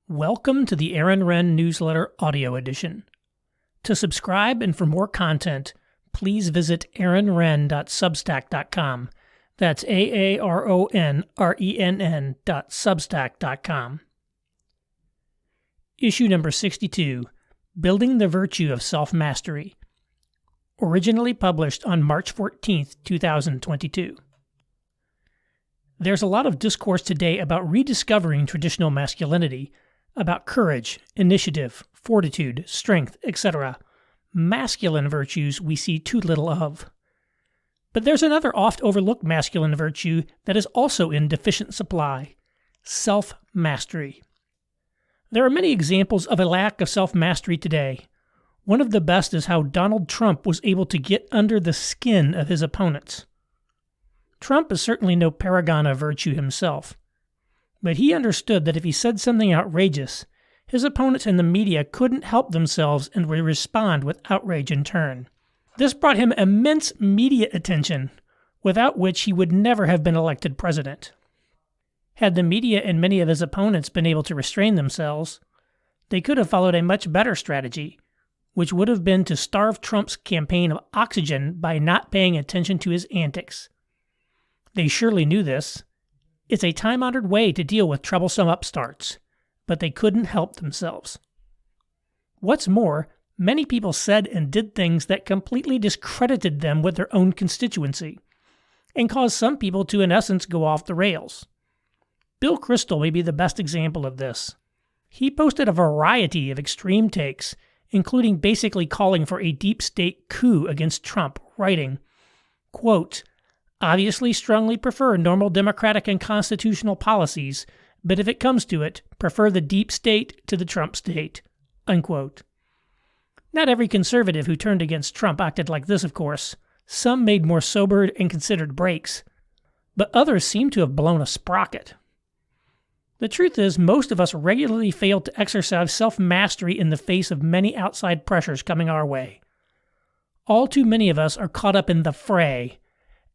Welcome to the Aaron Wren Newsletter Audio Edition. To subscribe and for more content, please visit aaronwren.substack.com. That's aaronren.substack.com. Issue number 62, Building the Virtue of Self-Mastery. Originally published on March 14, 2022. There's a lot of discourse today about rediscovering traditional masculinity, about courage, initiative, fortitude, strength, etc. Masculine virtues we see too little of. But there's another oft-overlooked masculine virtue that is also in deficient supply: self-mastery. There are many examples of a lack of self-mastery today. One of the best is how Donald Trump was able to get under the skin of his opponents. Trump is certainly no paragon of virtue himself, but he understood that if he said something outrageous, his opponents in the media couldn't help themselves and would respond with outrage in turn. This brought him immense media attention, without which he would never have been elected president. Had the media and many of his opponents been able to restrain themselves, they could have followed a much better strategy, which would have been to starve Trump's campaign of oxygen by not paying attention to his antics. They surely knew this. It's a time-honored way to deal with troublesome upstarts, but they couldn't help themselves. What's more, many people said and did things that completely discredited them with their own constituency, and caused some people to, in essence, go off the rails. Bill Kristol may be the best example of this. He posted a variety of extreme takes, including basically calling for a deep state coup against Trump, writing, quote, "Obviously strongly prefer normal democratic and constitutional policies, but if it comes to it, prefer the deep state to the Trump state." Unquote. Not every conservative who turned against Trump acted like this, of course. Some made more sobered and considered breaks, but others seem to have blown a sprocket. The truth is, most of us regularly fail to exercise self-mastery in the face of many outside pressures coming our way. All too many of us are caught up in the fray.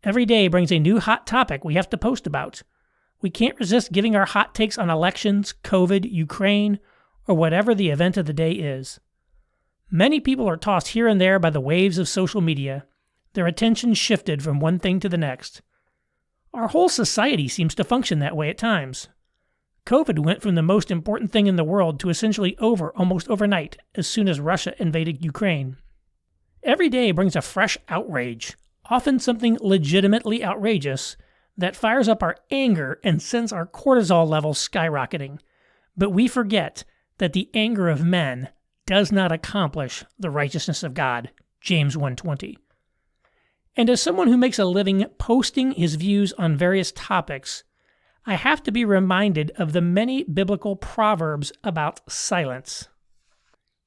Every day brings a new hot topic we have to post about. We can't resist giving our hot takes on elections, COVID, Ukraine, or whatever the event of the day is. Many people are tossed here and there by the waves of social media, their attention shifted from one thing to the next. Our whole society seems to function that way at times. COVID went from the most important thing in the world to essentially over almost overnight as soon as Russia invaded Ukraine. Every day brings a fresh outrage, often something legitimately outrageous, that fires up our anger and sends our cortisol levels skyrocketing. But we forget that the anger of men does not accomplish the righteousness of God, James 1:20. And as someone who makes a living posting his views on various topics, I have to be reminded of the many biblical proverbs about silence.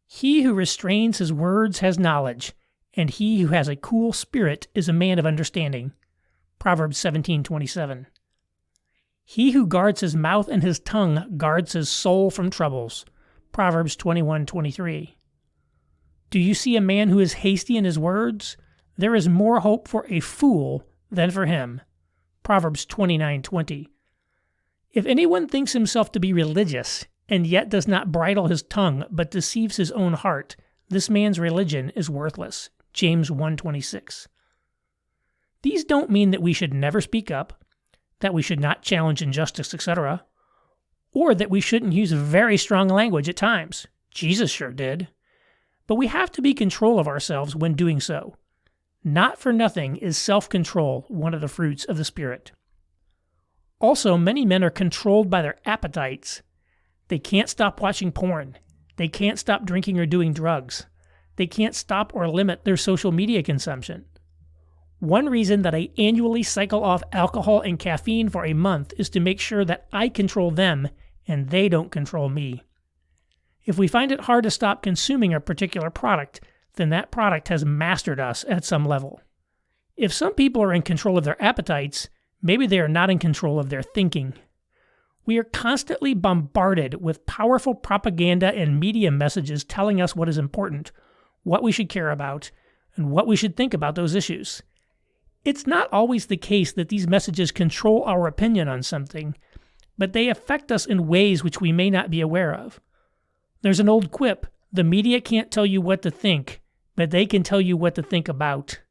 He who restrains his words has knowledge, and he who has a cool spirit is a man of understanding. Proverbs 17:27. He who guards his mouth and his tongue guards his soul from troubles. Proverbs 21:23. Do you see a man who is hasty in his words? There is more hope for a fool than for him. Proverbs 29:20. If anyone thinks himself to be religious, and yet does not bridle his tongue but deceives his own heart, this man's religion is worthless. James 1:26. These don't mean that we should never speak up, that we should not challenge injustice, etc., or that we shouldn't use very strong language at times. Jesus sure did. But we have to be in control of ourselves when doing so. Not for nothing is self-control one of the fruits of the Spirit. Also, many men are controlled by their appetites. They can't stop watching porn. They can't stop drinking or doing drugs. They can't stop or limit their social media consumption. One reason that I annually cycle off alcohol and caffeine for a month is to make sure that I control them and they don't control me. If we find it hard to stop consuming a particular product, then that product has mastered us at some level. If some people are in control of their appetites, maybe they are not in control of their thinking. We are constantly bombarded with powerful propaganda and media messages telling us what is important, what we should care about, and what we should think about those issues. It's not always the case that these messages control our opinion on something, but they affect us in ways which we may not be aware of. There's an old quip, the media can't tell you what to think, but they can tell you what to think about.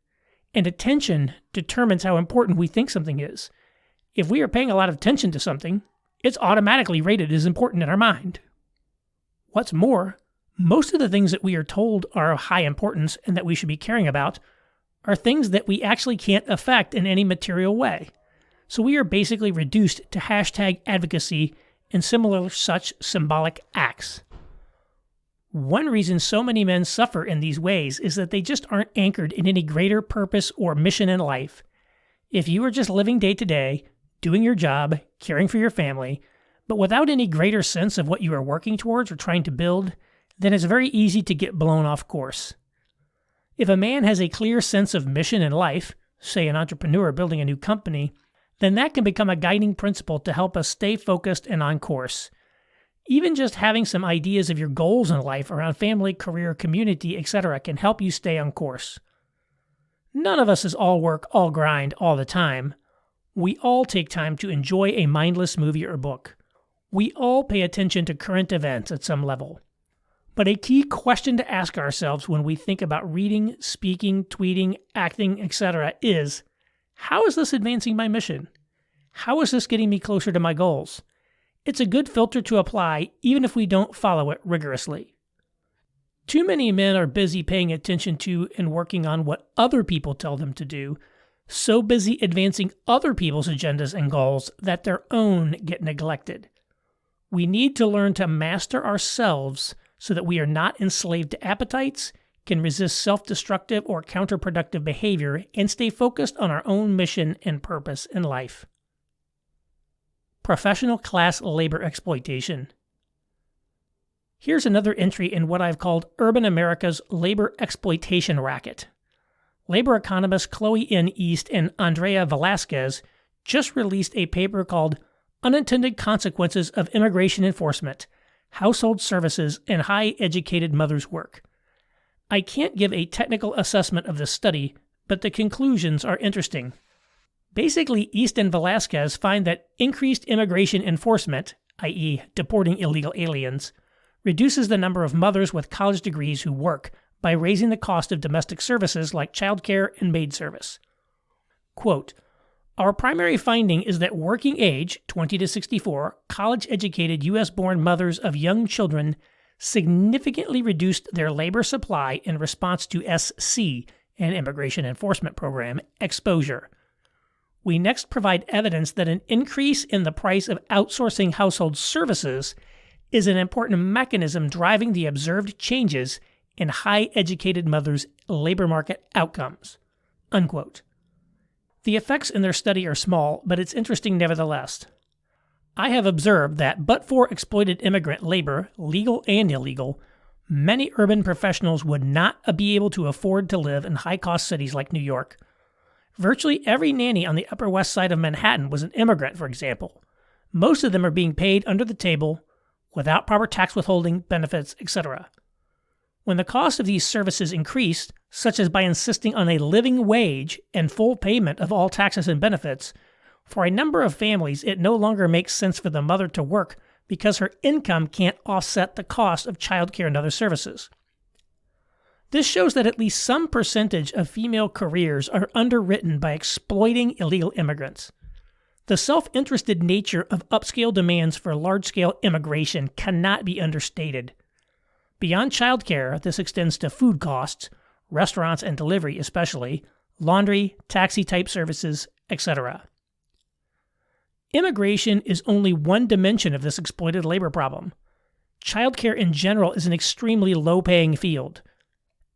And attention determines how important we think something is. If we are paying a lot of attention to something, it's automatically rated as important in our mind. What's more, most of the things that we are told are of high importance and that we should be caring about are things that we actually can't affect in any material way. So we are basically reduced to hashtag advocacy and similar such symbolic acts. One reason so many men suffer in these ways is that they just aren't anchored in any greater purpose or mission in life. If you are just living day to day, doing your job, caring for your family, but without any greater sense of what you are working towards or trying to build, then it's very easy to get blown off course. If a man has a clear sense of mission in life, say an entrepreneur building a new company, then that can become a guiding principle to help us stay focused and on course. Even just having some ideas of your goals in life around family, career, community, etc. can help you stay on course. None of us is all work, all grind, all the time. We all take time to enjoy a mindless movie or book. We all pay attention to current events at some level. But a key question to ask ourselves when we think about reading, speaking, tweeting, acting, etc. is, how is this advancing my mission? How is this getting me closer to my goals? It's a good filter to apply even if we don't follow it rigorously. Too many men are busy paying attention to and working on what other people tell them to do, so busy advancing other people's agendas and goals that their own get neglected. We need to learn to master ourselves so that we are not enslaved to appetites, can resist self-destructive or counterproductive behavior, and stay focused on our own mission and purpose in life. Professional class labor exploitation. Here's another entry in what I've called Urban America's labor exploitation racket. Labor economists Chloe N. East and Andrea Velasquez just released a paper called Unintended Consequences of Immigration Enforcement, Household Services, and High-Educated Mothers' Work. I can't give a technical assessment of this study, but the conclusions are interesting. Basically, East and Velasquez find that increased immigration enforcement, i.e. deporting illegal aliens, reduces the number of mothers with college degrees who work by raising the cost of domestic services like childcare and maid service. Quote, our primary finding is that working age, 20 to 64, college-educated U.S.-born mothers of young children significantly reduced their labor supply in response to SC, an immigration enforcement program, exposure. We next provide evidence that an increase in the price of outsourcing household services is an important mechanism driving the observed changes in high-educated mothers' labor market outcomes. Unquote. The effects in their study are small, but it's interesting nevertheless. I have observed that but for exploited immigrant labor, legal and illegal, many urban professionals would not be able to afford to live in high-cost cities like New York. Virtually every nanny on the Upper West Side of Manhattan was an immigrant, for example. Most of them are being paid under the table, without proper tax withholding, benefits, etc. When the cost of these services increased, such as by insisting on a living wage and full payment of all taxes and benefits, for a number of families it no longer makes sense for the mother to work because her income can't offset the cost of childcare and other services. This shows that at least some percentage of female careers are underwritten by exploiting illegal immigrants. The self-interested nature of upscale demands for large-scale immigration cannot be understated. Beyond childcare, this extends to food costs, restaurants and delivery especially, laundry, taxi-type services, etc. Immigration is only one dimension of this exploited labor problem. Childcare in general is an extremely low-paying field.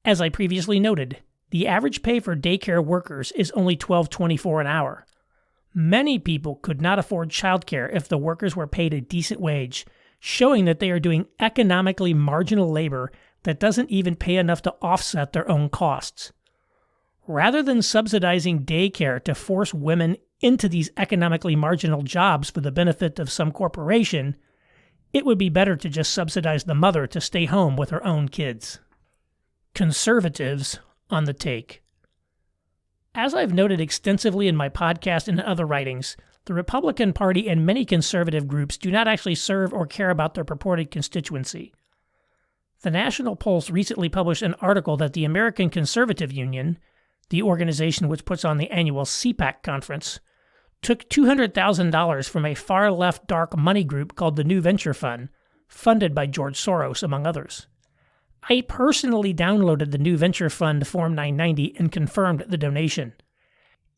As I previously noted, the average pay for daycare workers is only $12.24 an hour. Many people could not afford childcare if the workers were paid a decent wage, showing that they are doing economically marginal labor that doesn't even pay enough to offset their own costs. Rather than subsidizing daycare to force women into these economically marginal jobs for the benefit of some corporation, it would be better to just subsidize the mother to stay home with her own kids. Conservatives on the take. As I've noted extensively in my podcast and other writings, The Republican Party and many conservative groups do not actually serve or care about their purported constituency. The National Pulse recently published an article that the American Conservative Union, the organization which puts on the annual CPAC conference, took $200,000 from a far-left dark money group called the New Venture Fund, funded by George Soros, among others. I personally downloaded the New Venture Fund Form 990 and confirmed the donation.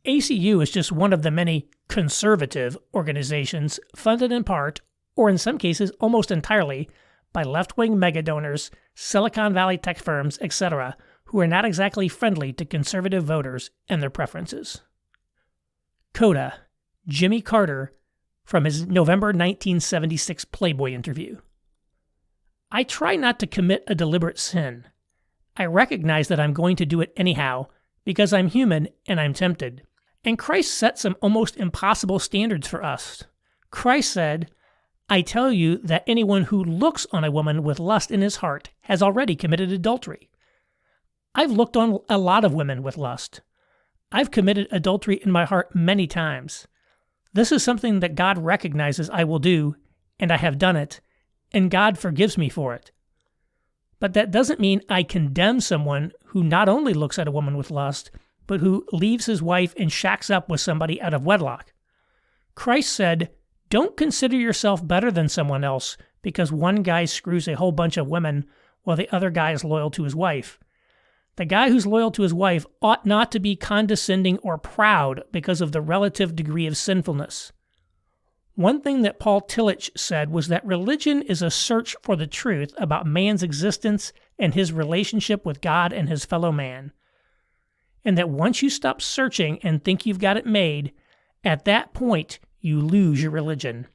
ACU is just one of the many conservative organizations funded in part, or in some cases almost entirely, by left-wing megadonors, Silicon Valley tech firms, etc., who are not exactly friendly to conservative voters and their preferences. Coda, Jimmy Carter, from his November 1976 Playboy interview. I try not to commit a deliberate sin. I recognize that I'm going to do it anyhow, because I'm human and I'm tempted. And Christ set some almost impossible standards for us. Christ said, I tell you that anyone who looks on a woman with lust in his heart has already committed adultery. I've looked on a lot of women with lust. I've committed adultery in my heart many times. This is something that God recognizes I will do, and I have done it, and God forgives me for it. But that doesn't mean I condemn someone who not only looks at a woman with lust, but who leaves his wife and shacks up with somebody out of wedlock. Christ said, don't consider yourself better than someone else because one guy screws a whole bunch of women while the other guy is loyal to his wife. The guy who's loyal to his wife ought not to be condescending or proud because of the relative degree of sinfulness. One thing that Paul Tillich said was that religion is a search for the truth about man's existence and his relationship with God and his fellow man. And that once you stop searching and think you've got it made, at that point you lose your religion.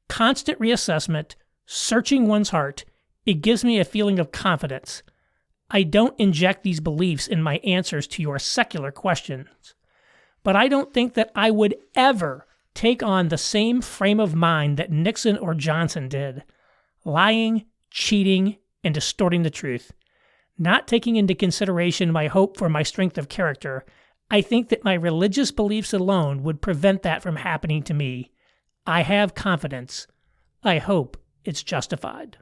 Constant reassessment, searching one's heart, it gives me a feeling of confidence. I don't inject these beliefs in my answers to your secular questions. But I don't think that I would ever take on the same frame of mind that Nixon or Johnson did, lying, cheating, and distorting the truth. Not taking into consideration my hope for my strength of character, I think that my religious beliefs alone would prevent that from happening to me. I have confidence. I hope it's justified.